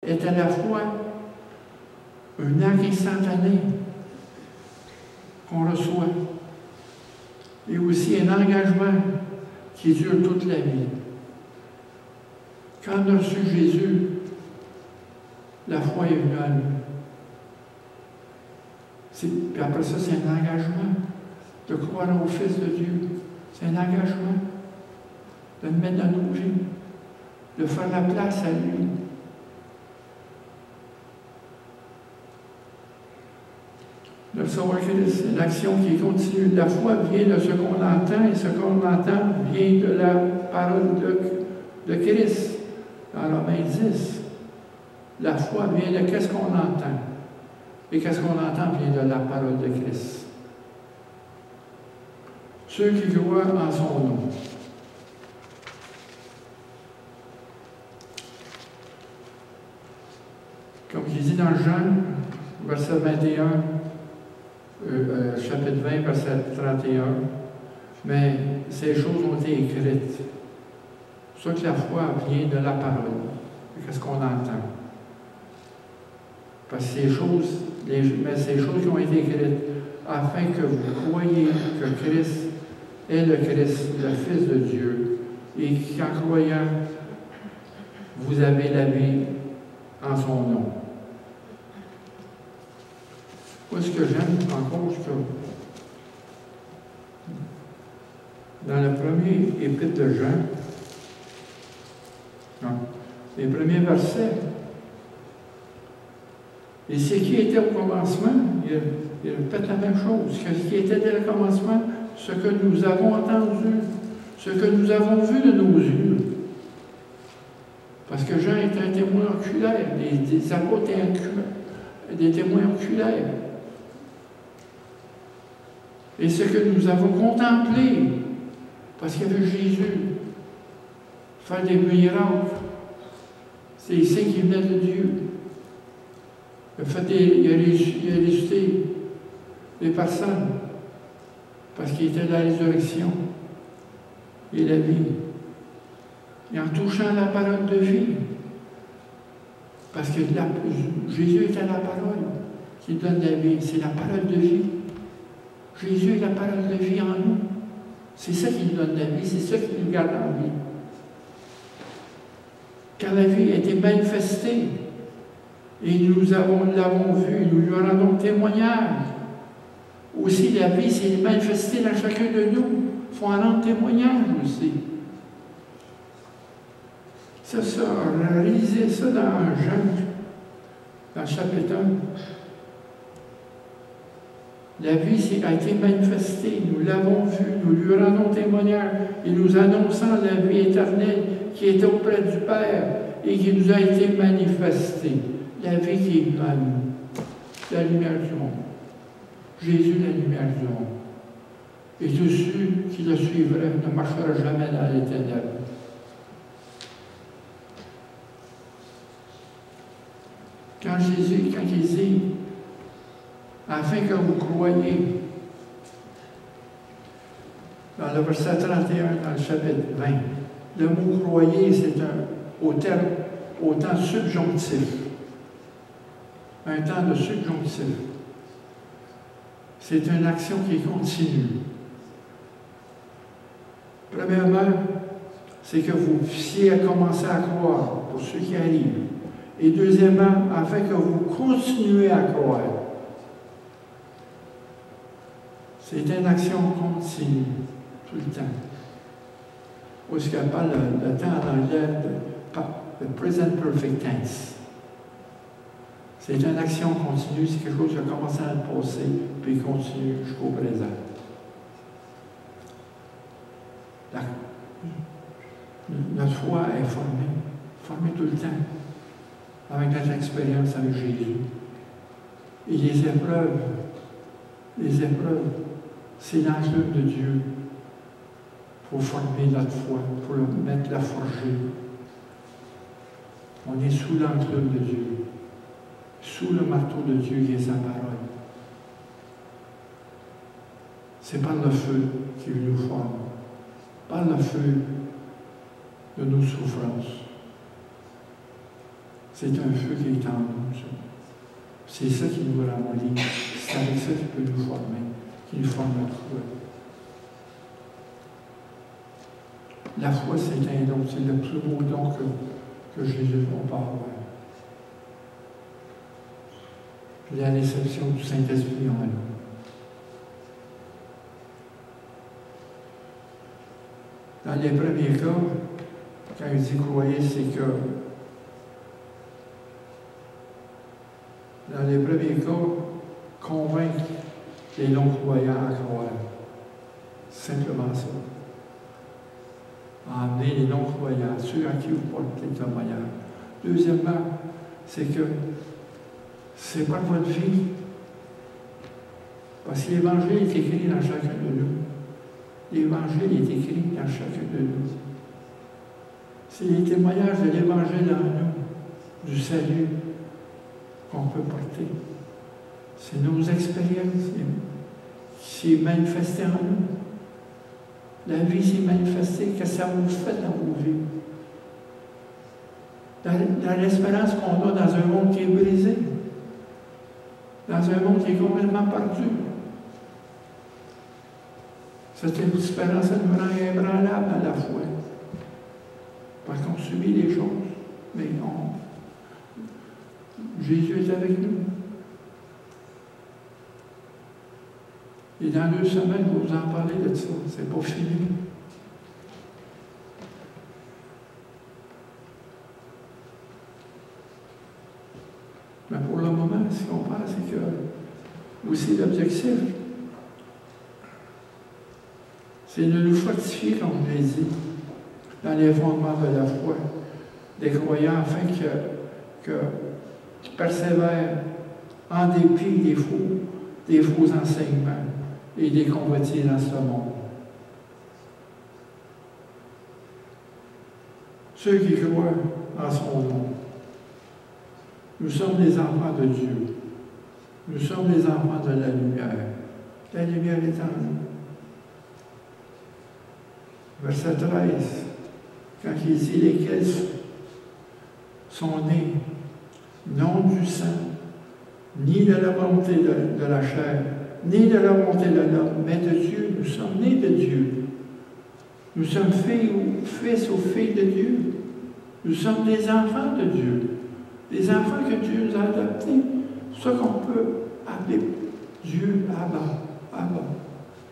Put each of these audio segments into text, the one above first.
est à la fois un acte instantané qu'on reçoit et aussi un engagement qui dure toute la vie. Quand on a reçu Jésus, la foi est venue à nous. Puis après ça, c'est un engagement de croire au Fils de Dieu. C'est un engagement de le mettre dans nos vies, de faire la place à lui. De savoir que c'est une action qui continue. La foi vient de ce qu'on entend et ce qu'on entend vient de la parole de Christ. Dans Romains 10, la foi vient de qu'est-ce qu'on entend. Et qu'est-ce qu'on entend vient de la parole de Christ. Ceux qui croient en son nom. Comme il dit dans Jean, verset 21, chapitre 20, verset 31, mais ces choses ont été écrites. C'est pour ça que la foi vient de la parole. Qu'est-ce qu'on entend? Parce que ces choses qui ont été écrites, afin que vous croyiez que Christ est le Christ, le Fils de Dieu, et qu'en croyant, vous avez la vie en son nom. Moi, ce que j'aime encore, c'est que dans le premier épître de Jean, les premiers versets, et ce qui était au commencement, il répète la même chose. Ce qui était dès le commencement, ce que nous avons entendu, ce que nous avons vu de nos yeux. Parce que Jean était un témoin oculaire, les apôtres étaient des témoins oculaires. Et ce que nous avons contemplé, parce qu'il y avait Jésus, faire des miracles, c'est les signes qui venaient de Dieu. Il a ressuscité les personnes, parce qu'il était la résurrection et la vie. Et en touchant la parole de vie, parce que Jésus est à la parole qui donne la vie, c'est la parole de vie. Jésus est la parole de vie en nous. C'est ça qui nous donne la vie, c'est ça qui nous garde en vie. Car la vie a été manifestée, et nous l'avons vue, nous lui rendons témoignage. Aussi, la vie s'est manifestée dans chacun de nous. Il faut en rendre témoignage aussi. C'est ça, on a réalisé ça dans Jean, dans le chapitre 1. La vie a été manifestée, nous l'avons vue, nous lui rendons témoignage et nous annonçons la vie éternelle qui est auprès du Père et qui nous a été manifestée. La vie qui est venue à nous, la lumière du monde. Jésus, la lumière du monde. Et tous ceux qui le suivraient ne marcheront jamais dans les ténèbres. Quand il dit, afin que vous croyiez, dans le verset 31, dans le chapitre 20, le mot croyez, c'est au temps subjonctif. Un temps de subjonctif. C'est une action qui est continue. Premièrement, c'est que vous puissiez commencer à croire pour ceux qui arrivent. Et deuxièmement, afin que vous continuez à croire. C'est une action continue, tout le temps. Où est-ce qu'elle parle le temps en anglais de present perfect tense. C'est une action continue, c'est quelque chose qui a commencé à le passé, puis continue jusqu'au présent. Notre foi est formée tout le temps, avec notre expérience avec Jésus. Et les épreuves, c'est l'enclume de Dieu pour former notre foi, pour la forger. On est sous l'enclume de Dieu, sous le marteau de Dieu qui est sa parole. C'est par le feu qu'il nous forme, par le feu de nos souffrances. C'est un feu qui est en nous, ça. C'est ça qui nous ramollit. C'est avec ça qu'il peut nous former, qui nous forme notre foi. La foi, c'est un don, c'est le plus beau don que Jésus peut avoir. La réception du Saint-Esprit en nous. Dans les premiers cas, quand il dit croyez, c'est que dans les premiers cas, convaincre les non-croyants à croire. Simplement ça. Amener les non-croyants, ceux à qui vous portez le témoignage. Deuxièmement, c'est que c'est pas votre vie. Parce que l'Évangile est écrit dans chacun de nous. L'Évangile est écrit dans chacun de nous. C'est les témoignages de l'Évangile en nous, du salut qu'on peut porter. C'est nos expériences qui s'est manifesté en nous. La vie s'est manifestée, que ça vous fait dans vos vies. Dans l'espérance qu'on a dans un monde qui est brisé, dans un monde qui est complètement perdu. Cette espérance nous rend ébranlable à la foi. Parce qu'on subit les choses, mais Jésus est avec nous. Et dans 2 semaines, je vais vous en parler de ça. C'est pas fini. Mais pour le moment, ce qu'on parle, c'est que aussi l'objectif, c'est de nous fortifier, comme je l'ai dit, dans les fondements de la foi des croyants, afin qu'ils persévèrent en dépit des faux enseignements et des convoitises dans ce monde. Ceux qui croient en son nom. Nous sommes des enfants de Dieu. Nous sommes des enfants de la lumière. La lumière est en nous. Verset 13, quand il dit lesquels sont nés, non du sang, ni de la volonté de la chair, ni de la volonté de l'homme, mais de Dieu. Nous sommes nés de Dieu. Nous sommes fils ou filles de Dieu. Nous sommes des enfants de Dieu. Des enfants que Dieu nous a adoptés. C'est ça qu'on peut appeler Dieu, Abba,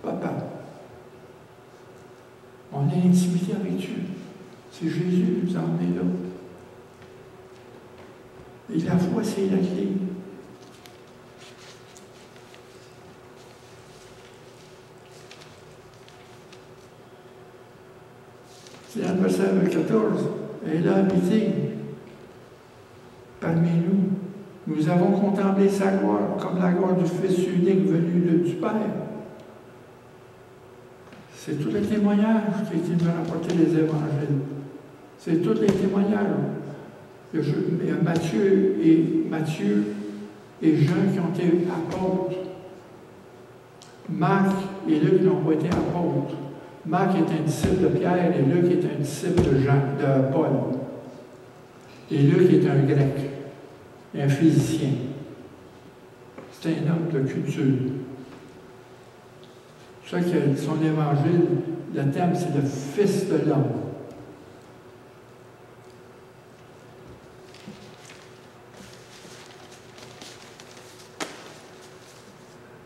Papa. On a l'intimité avec Dieu. C'est Jésus qui nous a emmenés là. Et la foi, c'est la clé. C'est dans le verset 14. Elle a habité parmi nous. Nous avons contemplé sa gloire comme la gloire du Fils unique venu du Père. C'est tous les témoignages qui nous rapporté les évangiles. C'est tous les témoignages. Il y a Matthieu et Jean qui ont été apôtres. Marc et Luc n'ont pas été apôtres. Marc est un disciple de Pierre et Luc est un disciple de Paul. Et Luc est un grec, un physicien. C'est un homme de culture. C'est pour ça que son évangile, le thème, c'est le Fils de l'homme.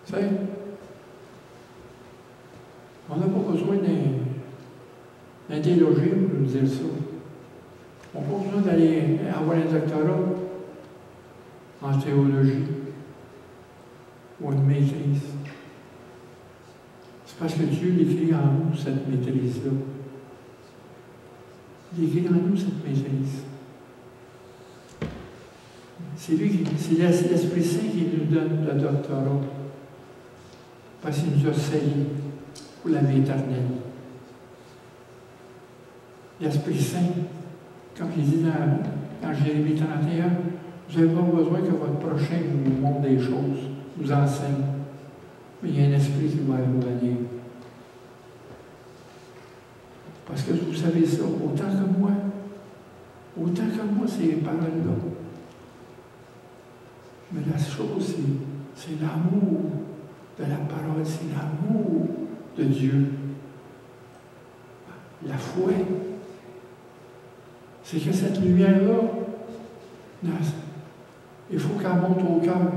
Tu sais, on n'a pas besoin d'un théologien pour nous dire ça. On n'a pas besoin d'aller avoir un doctorat en théologie ou une maîtrise. C'est parce que Dieu écrit en nous cette maîtrise-là. Il écrit en nous cette maîtrise. C'est l'Esprit Saint qui nous donne le doctorat. Parce qu'il nous a scellés pour la vie éternelle. L'Esprit Saint, comme il dit dans Jérémie 31, vous n'avez pas besoin que votre prochain vous montre des choses, vous enseigne. Mais il y a un esprit qui va vous venir. Parce que vous savez ça, autant que moi, ces paroles-là, la chose, c'est l'amour de la parole, c'est l'amour de Dieu. La foi, c'est que cette lumière-là, il faut qu'elle monte au cœur,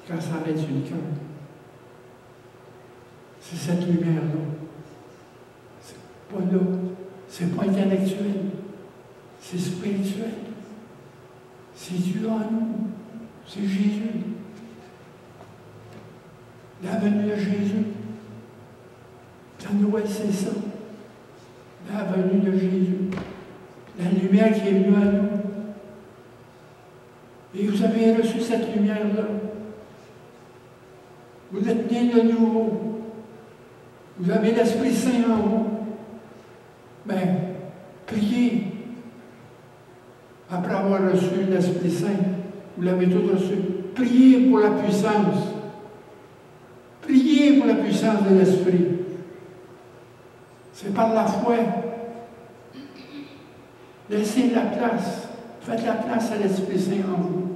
qu'elle s'arrête sur le cœur. C'est cette lumière-là. C'est pas là. C'est pas intellectuel. C'est spirituel. C'est Dieu en nous. C'est Jésus. La venue de Jésus. La Noël, c'est ça. La venue de Jésus. La lumière qui est venue à nous. Et vous avez reçu cette lumière-là. Vous êtes nés de nouveau. Vous avez l'Esprit Saint en vous. Mais priez. Après avoir reçu l'Esprit Saint, vous l'avez tout reçu. Priez pour la puissance. Priez pour la puissance de l'Esprit. C'est par la foi. Laissez la place. Faites la place à l'Esprit Saint en vous.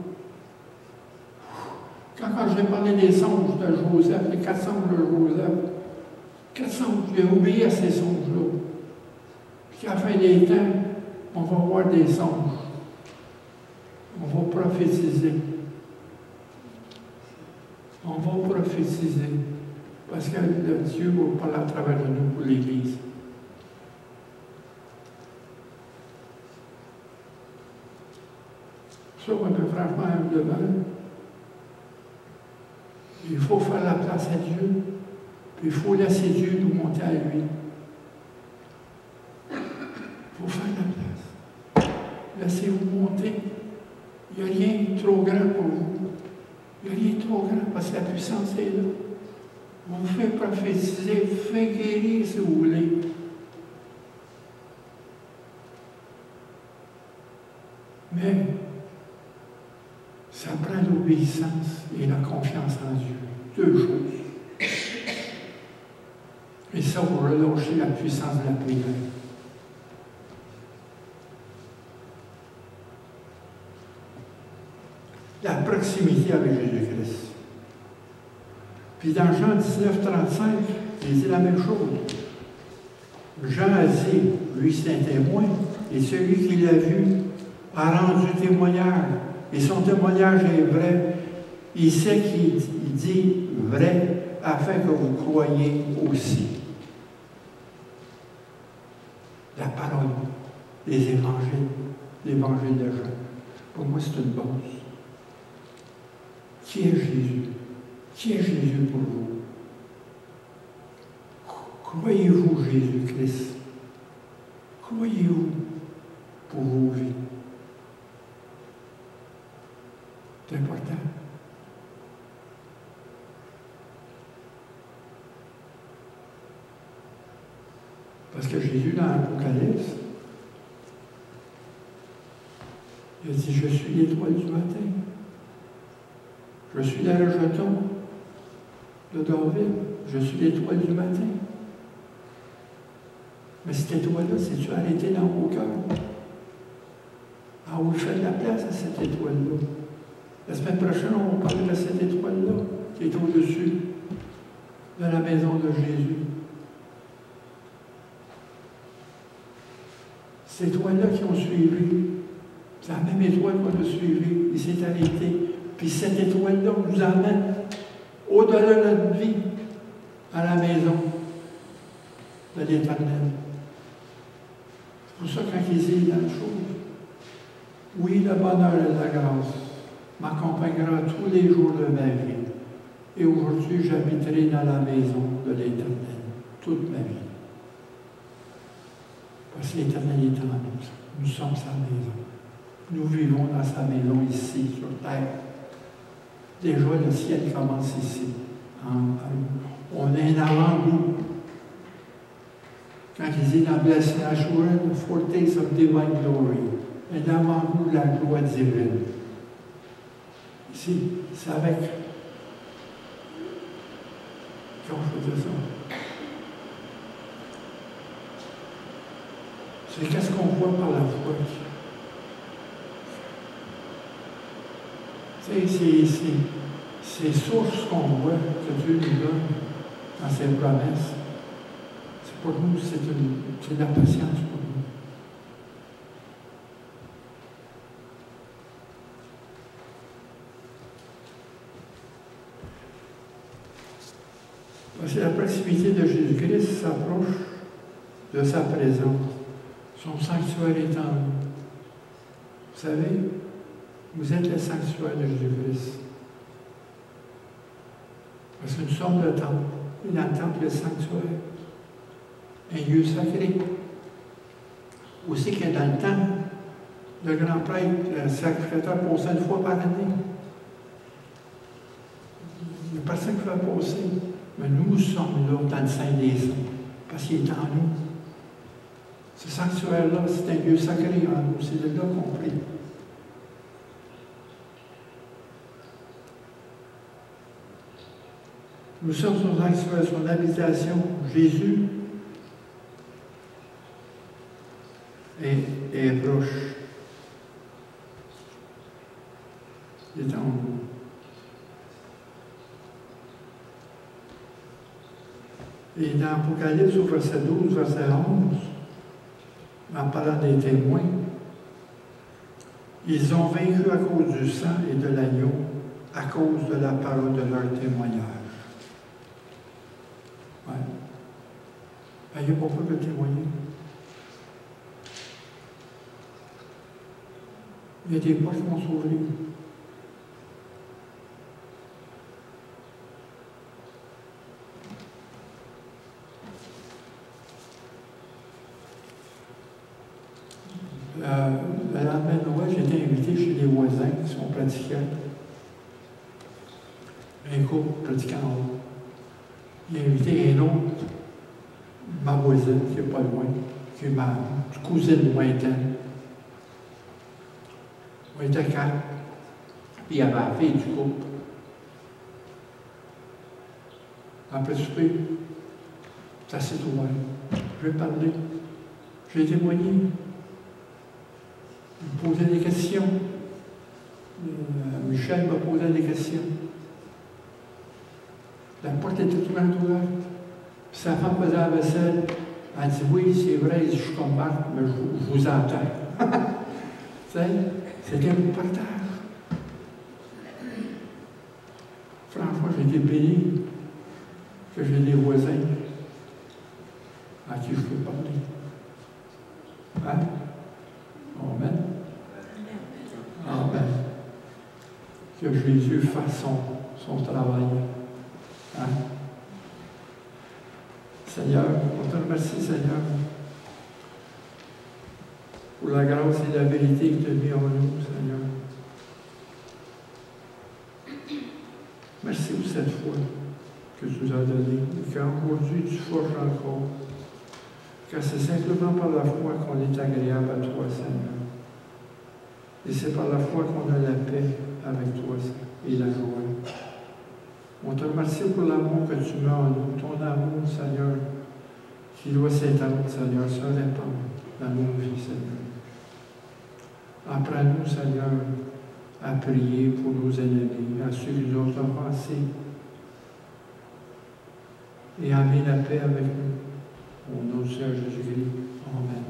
Quand j'ai parlé des songes de Joseph, les 4 songes de Joseph, 4 songes, j'ai obéi à ces songes-là. Puis à la fin des temps, on va voir des songes. On va prophétiser. On va prophétiser. Parce que le Dieu va parler à travers de nous pour l'Église. Ça, on est vraiment devant. Il faut faire la place à Dieu. Puis il faut laisser Dieu nous monter à lui. Il faut faire la place. Laissez-vous monter. Il n'y a rien de trop grand pour vous. Il n'y a rien de trop grand parce que la puissance est là. On vous fait prophétiser, on vous fait guérir si vous voulez. Mais ça prend l'obéissance et la confiance en Dieu. 2 choses. Et ça, pour relâcher la puissance de la prière. La proximité avec Jésus-Christ. Puis dans Jean 19, 35, il dit la même chose. Jean a dit, lui c'est un témoin, et celui qui l'a vu a rendu témoignage. Et son témoignage est vrai. Il sait qu'il dit vrai afin que vous croyiez aussi. La parole, les évangiles, l'évangile de Jean. Pour moi, c'est une base. Qui est Jésus? Qui est Jésus pour vous? Croyez-vous Jésus-Christ? Croyez-vous pour vos vies? C'est important. Parce que Jésus, dans l'Apocalypse, il a dit, je suis l'étoile du matin. Je suis le rejeton de David. Je suis l'étoile du matin. Mais cette étoile-là, c'est-tu arrêté dans vos cœurs? Ah, vous faites de la place à cette étoile-là. La semaine prochaine, on va parler de cette étoile-là qui est au-dessus de la maison de Jésus. Cette étoile-là qui ont suivi, c'est la même étoile qu'on a suivie. Il s'est arrêté. Puis cette étoile-là nous emmène au-delà de notre vie à la maison de l'Éternel. C'est pour ça quand il dit dans la chose, oui, le bonheur et la grâce m'accompagnera tous les jours de ma vie. Et aujourd'hui, j'habiterai dans la maison de l'Éternel toute ma vie. Parce que l'Éternel est en nous. Nous sommes sa maison. Nous vivons dans sa maison ici, sur terre. Déjà, le ciel commence ici. On a un avant-goût. Quand il dit dans Blessed Assurance, the foretaste of divine glory, un avant-goût de la gloire divine. Ici, c'est avec. Comment je peux dire ça? C'est qu'est-ce qu'on voit par la foi. Tu sais, ces sources qu'on voit que Dieu nous donne dans ses promesses, c'est pour nous, c'est de la patience pour nous. Parce que la proximité de Jésus-Christ s'approche de sa présence. Son sanctuaire est en nous. Vous savez, vous êtes le sanctuaire de Jésus-Christ. Parce que nous sommes le temple. Et dans le temple, le sanctuaire. Un lieu sacré. Aussi que dans le temple, le grand prêtre, le sacrificateur, passait une fois par année. Il n'y a personne qui va passer. Mais nous sommes là dans le Saint des Saints. Parce qu'il est en nous. Ce sanctuaire-là, c'est un lieu sacré en nous. C'est de là qu'on prie. Nous sommes son sanctuaire, son habitation. Jésus est proche. Il est en nous. Et dans Apocalypse, au verset 12, verset 11, en parlant des témoins, ils ont vaincu à cause du sang et de l'agneau, à cause de la parole de leur témoignage. Ouais. Ben, il n'y a pas peur de témoigner. Il y a des portes qui vont s'ouvrir. Le lendemain de Noël, j'ai été invité chez les voisins qui sont pratiquants. Un couple pratiquant en haut. J'ai invité un autre, ma voisine, qui n'est pas loin, qui est ma cousine lointaine. On était quatre. Puis il y avait la fille du couple. Après le souper, ça s'est ouvert. Je vais parler. J'ai témoigné. Il me posait des questions. Michel m'a posé des questions. La porte était tout ouverte. Puis sa femme faisait la vaisselle. Elle a dit oui, c'est vrai, je suis comme Marc, mais je vous entends. Tu sais, c'était un partage. Franchement, j'ai été béni que j'ai des voisins à qui je peux parler. Hein? Amen. Amen. Que Jésus fasse son travail. Hein? Seigneur, on te remercie, Seigneur, pour la grâce et la vérité que tu as mis en nous, Seigneur. Merci pour cette foi que tu nous as donnée et qu'aujourd'hui tu forges encore. Car c'est simplement par la foi qu'on est agréable à toi, Seigneur. Et c'est par la foi qu'on a la paix avec toi et la joie. On te remercie pour l'amour que tu mets en nous, ton amour, Seigneur, qui doit s'étendre, Seigneur, se répandre dans nos vies, Seigneur. Apprends-nous, Seigneur, à prier pour nos ennemis, à ceux qui nous ont offensés, et à amener la paix avec nous. Au nom du Seigneur Jésus-Christ. Amen.